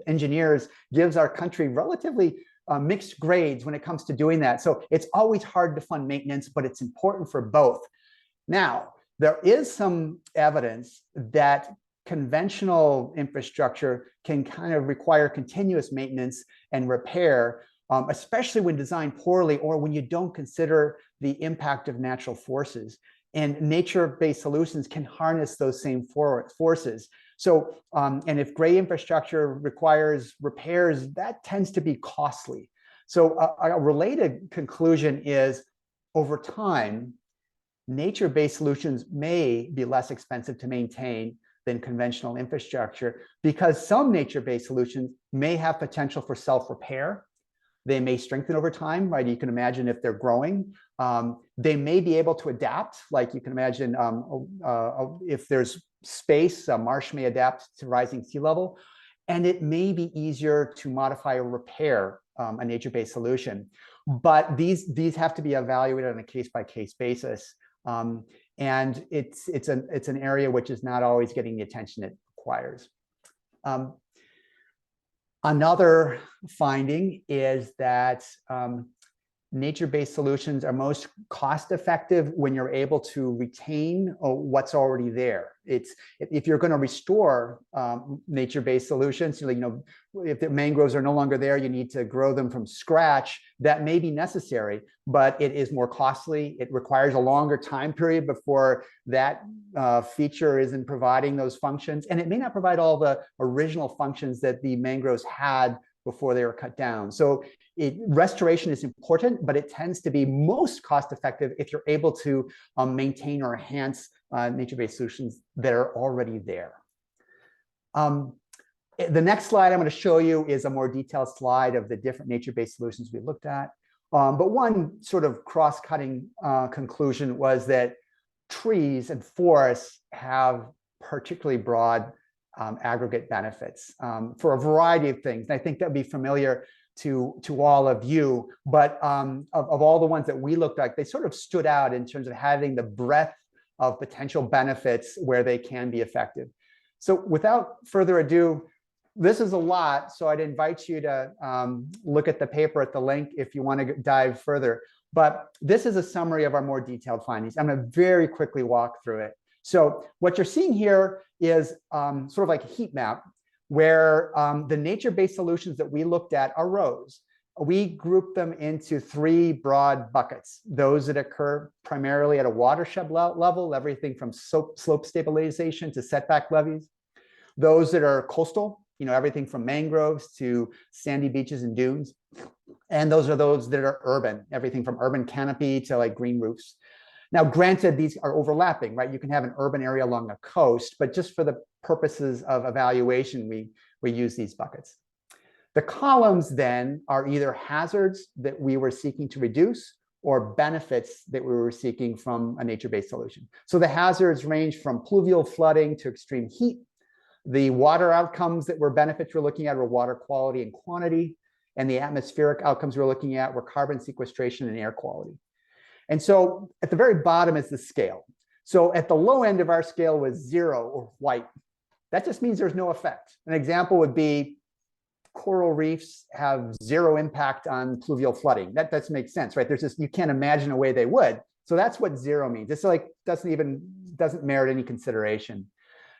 Engineers gives our country relatively mixed grades when it comes to doing that. So it's always hard to fund maintenance, but it's important for both. Now, there is some evidence that conventional infrastructure can kind of require continuous maintenance and repair, especially when designed poorly or when you don't consider the impact of natural forces. And nature-based solutions can harness those same forces. So, and if gray infrastructure requires repairs, that tends to be costly. So a related conclusion is, over time, nature-based solutions may be less expensive to maintain than conventional infrastructure, because some nature-based solutions may have potential for self-repair. They may strengthen over time, right? You can imagine if they're growing. They may be able to adapt, like you can imagine if there's space, a marsh may adapt to rising sea level. And it may be easier to modify or repair a nature-based solution. But these have to be evaluated on a case-by-case basis. And it's an area which is not always getting the attention it requires. Another finding is that nature-based solutions are most cost-effective when you're able to retain what's already there. If you're going to restore nature-based solutions, if the mangroves are no longer there, you need to grow them from scratch. That may be necessary, but it is more costly. It requires a longer time period before that feature isn't providing those functions, and it may not provide all the original functions that the mangroves had before they were cut down. So restoration is important, but it tends to be most cost-effective if you're able to maintain or enhance nature-based solutions that are already there. The next slide I'm going to show you is a more detailed slide of the different nature-based solutions we looked at. But one sort of cross-cutting conclusion was that trees and forests have particularly broad aggregate benefits for a variety of things. And I think that would be familiar to all of you, but of all the ones that we looked at, they sort of stood out in terms of having the breadth of potential benefits where they can be effective. So without further ado, this is a lot, so I'd invite you to look at the paper at the link if you want to dive further. But this is a summary of our more detailed findings. I'm going to very quickly walk through it. So what you're seeing here is sort of like a heat map where the nature-based solutions that we looked at are rows. We grouped them into three broad buckets: those that occur primarily at a watershed level, everything from slope stabilization to setback levees; those that are coastal, everything from mangroves to sandy beaches and dunes; and those that are urban, everything from urban canopy to like green roofs. Now, granted, these are overlapping, right? You can have an urban area along a coast, but just for the purposes of evaluation, we use these buckets. The columns then are either hazards that we were seeking to reduce or benefits that we were seeking from a nature-based solution. So the hazards range from pluvial flooding to extreme heat. The water outcomes that were benefits we're looking at were water quality and quantity, and the atmospheric outcomes we're looking at were carbon sequestration and air quality. And so at the very bottom is the scale. So at the low end of our scale was 0 or white. That just means there's no effect. An example would be coral reefs have 0 impact on pluvial flooding. That doesn't make sense, right? There's just, you can't imagine a way they would. So that's what 0 means. It's like doesn't merit any consideration.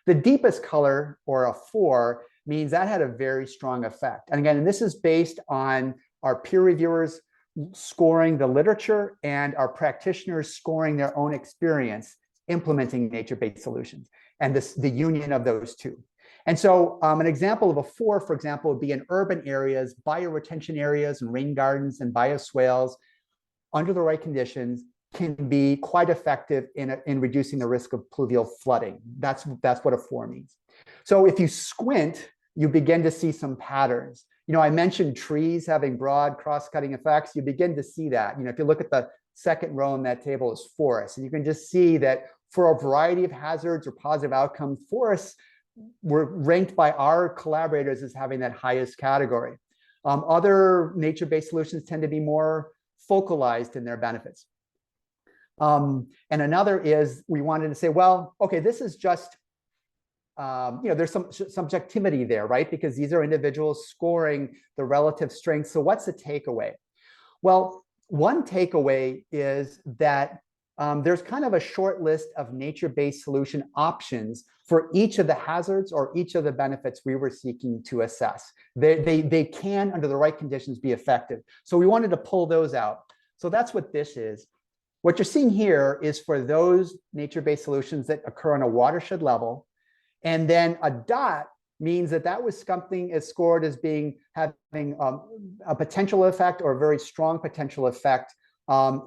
The deepest color, or a 4, means that had a very strong effect. And again, this is based on our peer reviewers scoring the literature and our practitioners scoring their own experience implementing nature-based solutions, and the union of those two. And so an example of a 4, for example, would be in urban areas, bioretention areas and rain gardens and bioswales, under the right conditions, can be quite effective in reducing the risk of pluvial flooding. That's what a 4 means. So if you squint, you begin to see some patterns. I mentioned trees having broad cross-cutting effects. You begin to see that. If you look at the second row in that table is forests, and you can just see that for a variety of hazards or positive outcomes, forests were ranked by our collaborators as having that highest category. Other nature-based solutions tend to be more focalized in their benefits. And another is we wanted to say, well, okay, this is just there's some subjectivity there, right? Because these are individuals scoring the relative strength. So what's the takeaway? Well, one takeaway is that there's kind of a short list of nature-based solution options for each of the hazards or each of the benefits we were seeking to assess. They can, under the right conditions, be effective. So we wanted to pull those out. So that's what this is. What you're seeing here is for those nature-based solutions that occur on a watershed level. And then a dot means that that was something is scored as having a potential effect or a very strong potential effect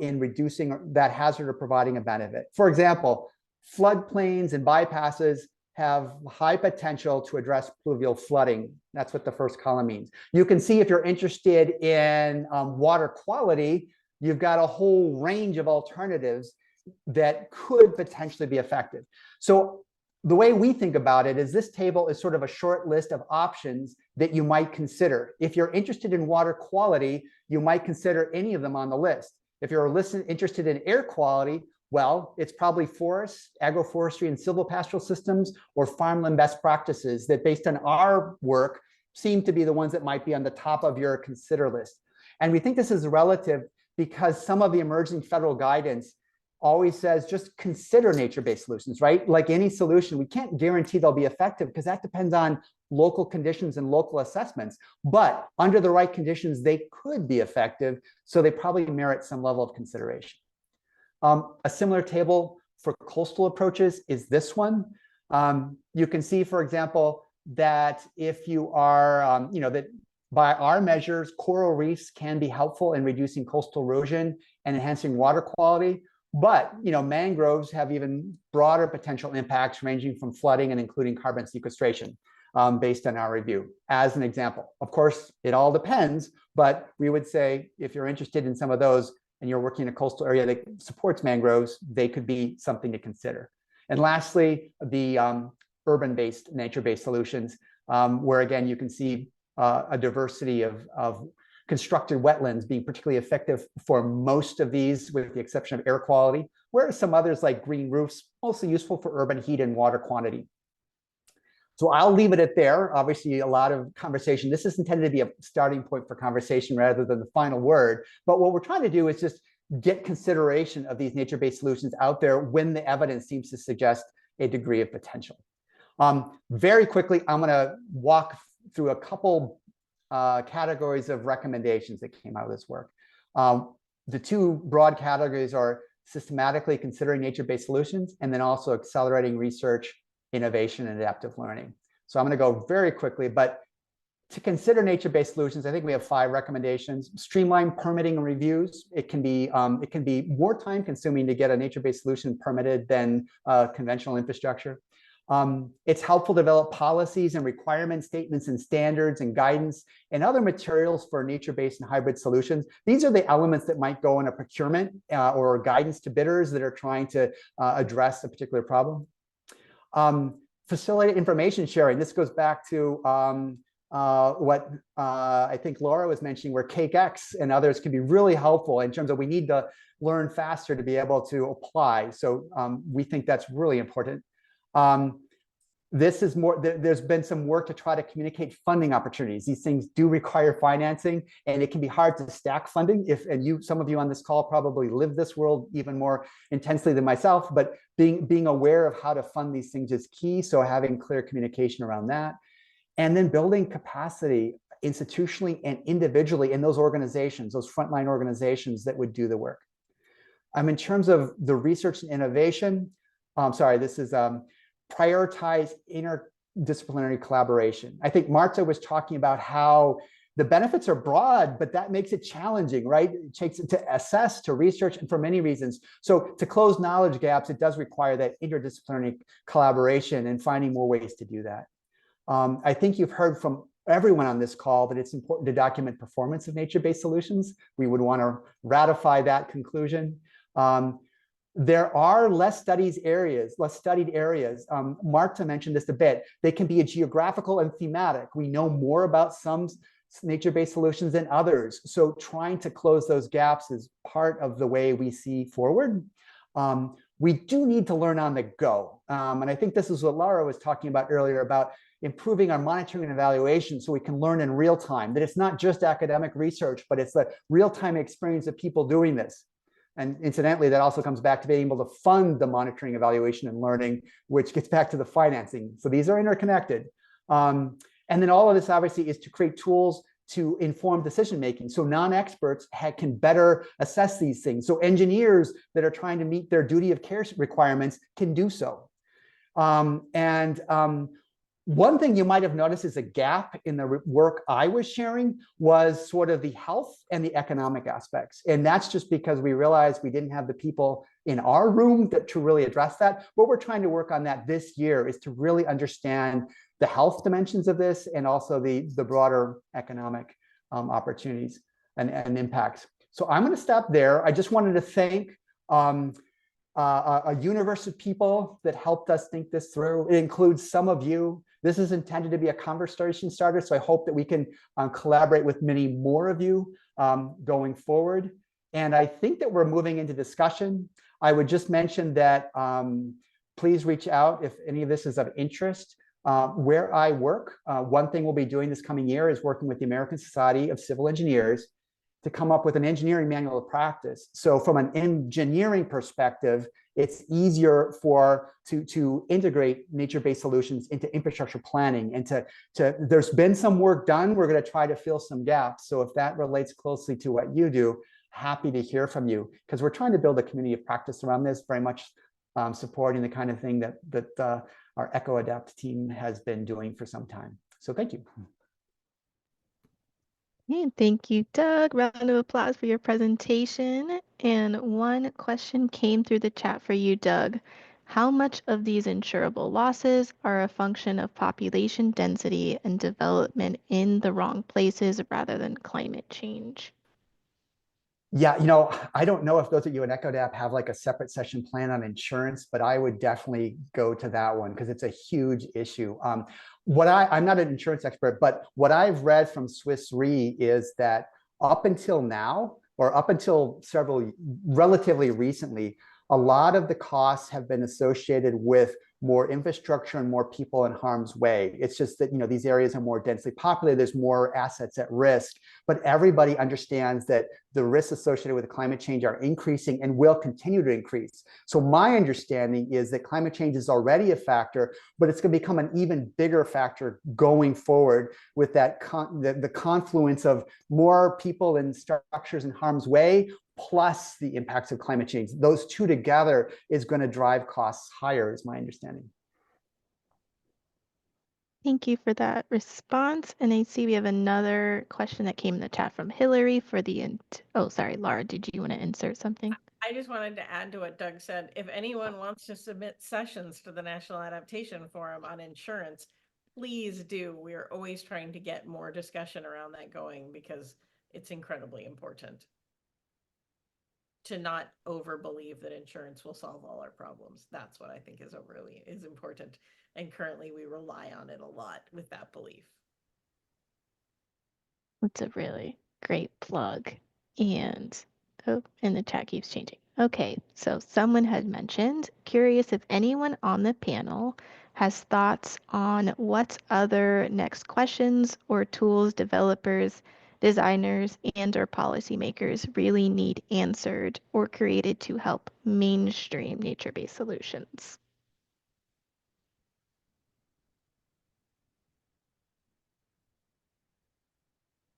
in reducing that hazard or providing a benefit. For example, floodplains and bypasses have high potential to address pluvial flooding. That's what the first column means. You can see if you're interested in water quality, you've got a whole range of alternatives that could potentially be effective. So the way we think about it is this table is sort of a short list of options that you might consider. If you're interested in water quality, you might consider any of them on the list. If you're interested in air quality, well, it's probably forests, agroforestry and silvopastoral systems, or farmland best practices that, based on our work, seem to be the ones that might be on the top of your consider list. And we think this is relative because some of the emerging federal guidance always says just consider nature-based solutions, right? Like any solution, we can't guarantee they'll be effective because that depends on local conditions and local assessments. But under the right conditions, they could be effective. So they probably merit some level of consideration. A similar table for coastal approaches is this one. You can see, for example, that if you are, that by our measures, coral reefs can be helpful in reducing coastal erosion and enhancing water quality. But mangroves have even broader potential impacts, ranging from flooding and including carbon sequestration, based on our review, as an example. Of course, it all depends, but we would say if you're interested in some of those and you're working in a coastal area that supports mangroves, they could be something to consider. And lastly, the urban-based, nature-based solutions, where again, you can see a diversity of constructed wetlands being particularly effective for most of these, with the exception of air quality, whereas some others like green roofs, mostly useful for urban heat and water quantity. So I'll leave it at there. Obviously, a lot of conversation. This is intended to be a starting point for conversation rather than the final word. But what we're trying to do is just get consideration of these nature-based solutions out there when the evidence seems to suggest a degree of potential. Very quickly, I'm going to walk through a couple categories of recommendations that came out of this work. The two broad categories are systematically considering nature-based solutions and then also accelerating research, innovation, and adaptive learning. So I'm going to go very quickly, but to consider nature-based solutions, I think we have 5 recommendations. Streamline permitting and reviews. It can be more time-consuming to get a nature-based solution permitted than conventional infrastructure. It's helpful to develop policies and requirement statements and standards and guidance and other materials for nature-based and hybrid solutions. These are the elements that might go in a procurement or guidance to bidders that are trying to address a particular problem. Facilitate information sharing. This goes back to what I think Lara was mentioning, where CakeX and others can be really helpful in terms of we need to learn faster to be able to apply. So we think that's really important. This is more, there's been some work to try to communicate funding opportunities. These things do require financing, and it can be hard to stack funding. Some of you on this call probably live this world even more intensely than myself, but being aware of how to fund these things is key. So having clear communication around that, and then building capacity institutionally and individually in those organizations, those frontline organizations that would do the work. In terms of the research and innovation, this is prioritize interdisciplinary collaboration. I think Marta was talking about how the benefits are broad, but that makes it challenging, right? It takes it to assess, to research, and for many reasons. So to close knowledge gaps, it does require that interdisciplinary collaboration and finding more ways to do that. I think you've heard from everyone on this call that it's important to document performance of nature-based solutions. We would want to ratify that conclusion. There are less studied areas. Marta mentioned this a bit. They can be a geographical and thematic. We know more about some nature-based solutions than others. So trying to close those gaps is part of the way we see forward. we do need to learn on the go. And I think this is what Lara was talking about earlier about improving our monitoring and evaluation so we can learn in real time, that it's not just academic research, but it's the real-time experience of people doing this. And incidentally, that also comes back to being able to fund the monitoring, evaluation, and learning, which gets back to the financing. So these are interconnected. And then all of this obviously is to create tools to inform decision-making. So non-experts can better assess these things. So engineers that are trying to meet their duty of care requirements can do so. One thing you might have noticed is a gap in the work I was sharing was sort of the health and the economic aspects. And that's just because we realized we didn't have the people in our room to really address that. What we're trying to work on that this year is to really understand the health dimensions of this and also the broader economic opportunities and impacts. So I'm going to stop there. I just wanted to thank a universe of people that helped us think this through. It includes some of you. This is intended to be a conversation starter, so I hope that we can collaborate with many more of you going forward. And I think that we're moving into discussion. I would just mention that please reach out if any of this is of interest. Where I work, one thing we'll be doing this coming year is working with the American Society of Civil Engineers to come up with an engineering manual of practice. So from an engineering perspective, it's easier to integrate nature-based solutions into infrastructure planning. And there's been some work done. We're going to try to fill some gaps. So if that relates closely to what you do, happy to hear from you, because we're trying to build a community of practice around this, very much supporting the kind of thing that our EcoAdapt team has been doing for some time. So thank you. Okay, thank you, Doug. Round of applause for your presentation. And one question came through the chat for you, Doug. How much of these insurable losses are a function of population density and development in the wrong places rather than climate change? Yeah, I don't know if those of you in EcoAdapt have like a separate session plan on insurance, but I would definitely go to that one because it's a huge issue. I'm not an insurance expert, but what I've read from Swiss Re is that up until now, or up until relatively recently, a lot of the costs have been associated with more infrastructure and more people in harm's way. It's just that these areas are more densely populated, there's more assets at risk, but everybody understands that the risks associated with climate change are increasing and will continue to increase. So my understanding is that climate change is already a factor, but it's going to become an even bigger factor going forward with that the confluence of more people and structures in harm's way, plus the impacts of climate change. Those two together is going to drive costs higher, is my understanding. Thank you for that response. And I see we have another question that came in the chat from Hillary for oh, sorry, Lara, did you want to insert something? I just wanted to add to what Doug said. If anyone wants to submit sessions to the National Adaptation Forum on insurance, please do. We're always trying to get more discussion around that going because it's incredibly important to not over believe that insurance will solve all our problems. That's what I think is important. And currently we rely on it a lot with that belief. That's a really great plug. And the chat keeps changing. Okay, so someone had mentioned, curious if anyone on the panel has thoughts on what other next questions or tools developers, designers, and or policymakers really need answered or created to help mainstream nature-based solutions.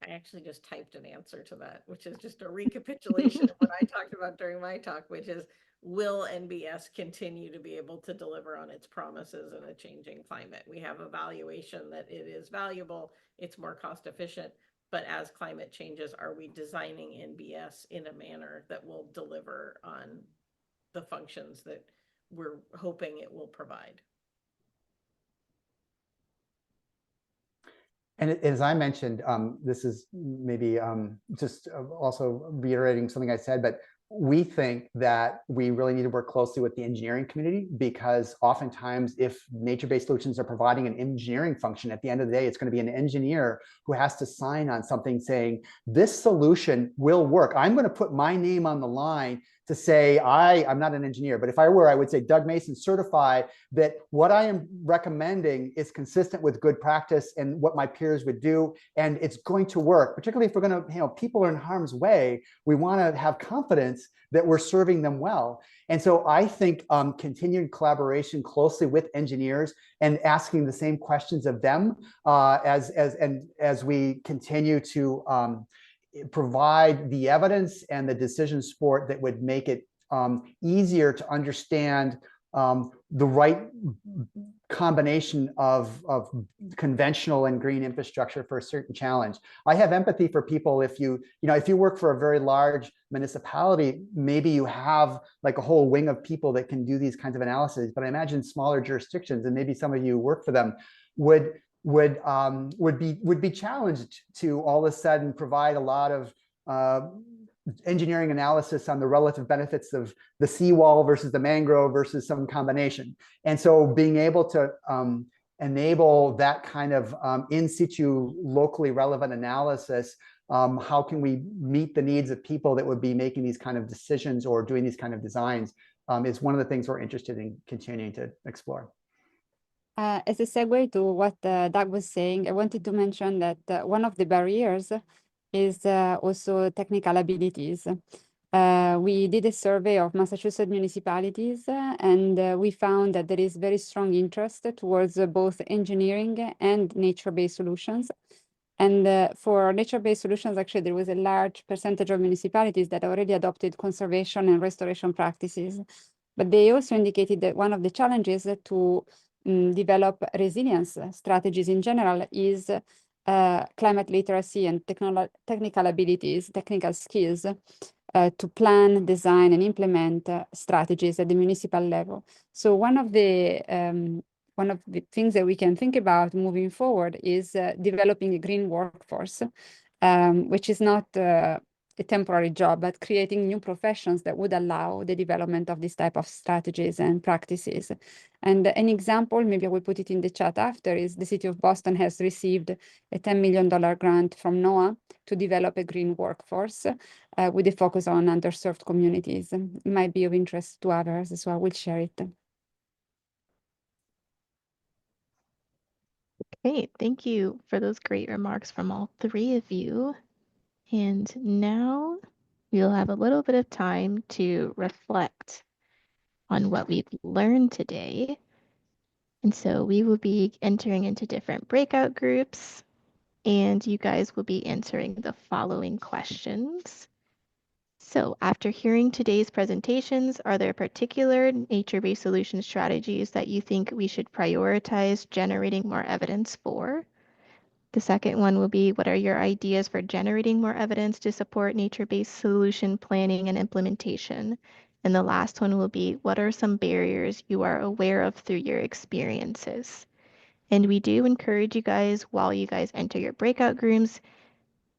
I actually just typed an answer to that, which is just a recapitulation of what I talked about during my talk, which is, will NBS continue to be able to deliver on its promises in a changing climate? We have evaluation that it is valuable, it's more cost efficient, but as climate changes, are we designing NBS in a manner that will deliver on the functions that we're hoping it will provide? And as I mentioned, this is maybe just also reiterating something I said, but we think that we really need to work closely with the engineering community, because oftentimes if nature-based solutions are providing an engineering function, at the end of the day, it's going to be an engineer who has to sign on something saying, this solution will work. I'm going to put my name on the line to say, I'm not an engineer, but if I were, I would say, Doug Mason, certify that what I am recommending is consistent with good practice and what my peers would do, and it's going to work. Particularly if we're going to, people are in harm's way, we want to have confidence that we're serving them well. And so I think continued collaboration closely with engineers and asking the same questions of them as we continue to provide the evidence and the decision support that would make it easier to understand the right combination of conventional and green infrastructure for a certain challenge. I have empathy for people if you work for a very large municipality, maybe you have like a whole wing of people that can do these kinds of analyses, but I imagine smaller jurisdictions, and maybe some of you work for them, would be challenged to all of a sudden provide a lot of engineering analysis on the relative benefits of the seawall versus the mangrove versus some combination. And so being able to enable that kind of in situ locally relevant analysis, how can we meet the needs of people that would be making these kind of decisions or doing these kind of designs, is one of the things we're interested in continuing to explore. As a segue to what Doug was saying, I wanted to mention that one of the barriers is also technical abilities. We did a survey of Massachusetts municipalities, and we found that there is very strong interest towards both engineering and nature-based solutions. And for nature-based solutions, actually, there was a large percentage of municipalities that already adopted conservation and restoration practices. But they also indicated that one of the challenges to develop resilience strategies in general is climate literacy and technical abilities, technical skills to plan, design, and implement strategies at the municipal level. So one of the things that we can think about moving forward is developing a green workforce, which is not a temporary job, but creating new professions that would allow the development of this type of strategies and practices. And an example, maybe I will put it in the chat after, is the city of Boston has received a $10 million grant from NOAA to develop a green workforce with a focus on underserved communities. It might be of interest to others, so I will share it. Okay, thank you for those great remarks from all three of you. And now we'll have a little bit of time to reflect on what we've learned today. And so we will be entering into different breakout groups, and you guys will be answering the following questions. So after hearing today's presentations, are there particular nature-based solution strategies that you think we should prioritize generating more evidence for? The second one will be, what are your ideas for generating more evidence to support nature-based solution planning and implementation? And the last one will be, what are some barriers you are aware of through your experiences? And we do encourage you guys, while you guys enter your breakout rooms,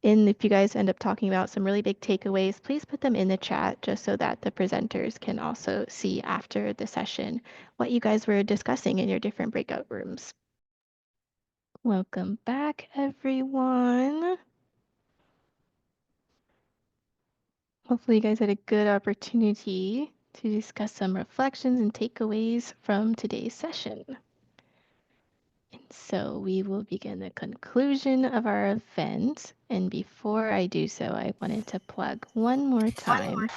and if you guys end up talking about some really big takeaways, please put them in the chat just so that the presenters can also see after the session what you guys were discussing in your different breakout rooms. Welcome back, everyone. Hopefully you guys had a good opportunity to discuss some reflections and takeaways from today's session. And so we will begin the conclusion of our event. And before I do so, I wanted to plug one more time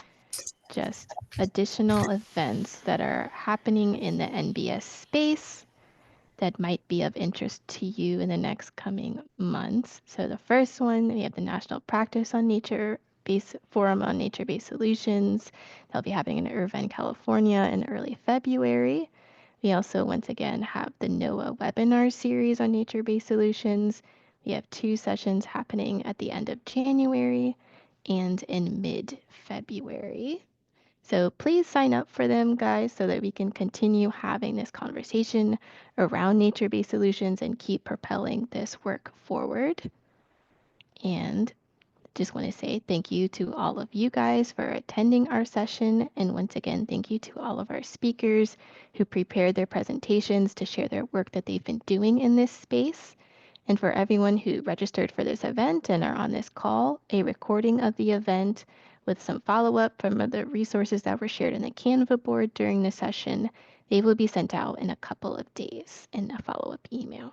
just additional events that are happening in the NBS space that might be of interest to you in the next coming months. So the first one, we have the National Practice on Nature-Based Forum on Nature-Based Solutions. They'll be happening in Irvine, California in early February. We also, once again, have the NOAA webinar series on nature-based solutions. We have 2 sessions happening at the end of January and in mid-February. So please sign up for them, guys, so that we can continue having this conversation around nature-based solutions and keep propelling this work forward. And just want to say thank you to all of you guys for attending our session. And once again, thank you to all of our speakers who prepared their presentations to share their work that they've been doing in this space. And for everyone who registered for this event and are on this call, a recording of the event with some follow-up from the resources that were shared in the Canva board during the session. They will be sent out in a couple of days in a follow-up email.